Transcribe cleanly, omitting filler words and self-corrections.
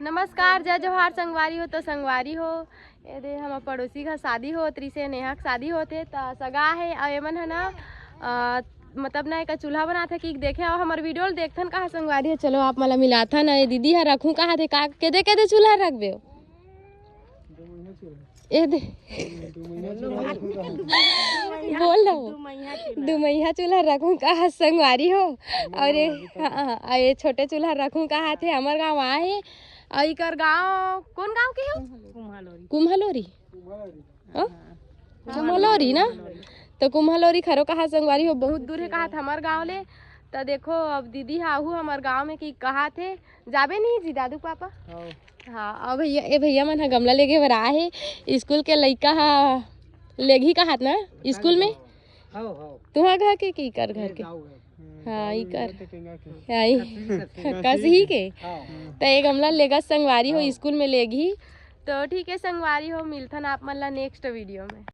नमस्कार, जय जवाहर संगवारी हो तो संगवारी हो। ये दे हम पड़ोसी का शादी हो त्री से नेहा का शादी होते तो सगा है और एमन है ना मतलब ना एक चूल्हा बना था कि देखे और हमारे वीडियो देखथन कहा संगवारी है। चलो आप मला मिलाथन ये दीदी है रखूँ कहा थे का के दे चूल्हा रख दे ए दे बोल रहा 2 महीना चूल्हा रखूँ कहा संगवारी हो। और ये छोटे चूल्हा रखूँ कहा थे हमारे गाँव आए और इकर गाँव कौन गाँव के हो कुम्हलोरी कुम्हलोरी ना तो कुम्हलोरी खरो कहा संगवारी हो बहुत दूर है कहा था हमारे गाँव ले। तो देखो अब दीदी हाहू हमारे गाँव में कि कहा थे जाबे नहीं जी दादू पापा। हाँ और भैया ए भैया मन गमला लेके बर आए स्कूल के लड़का हा लेगी कहा ना स्कूल में तुहा घर के की कर घर के हाँ ई कर कस ही के तो एक गमला लेगा संगवारी हो स्कूल में लेगी। तो ठीक है संगवारी हो मिलथन आप मन ला नेक्स्ट वीडियो में।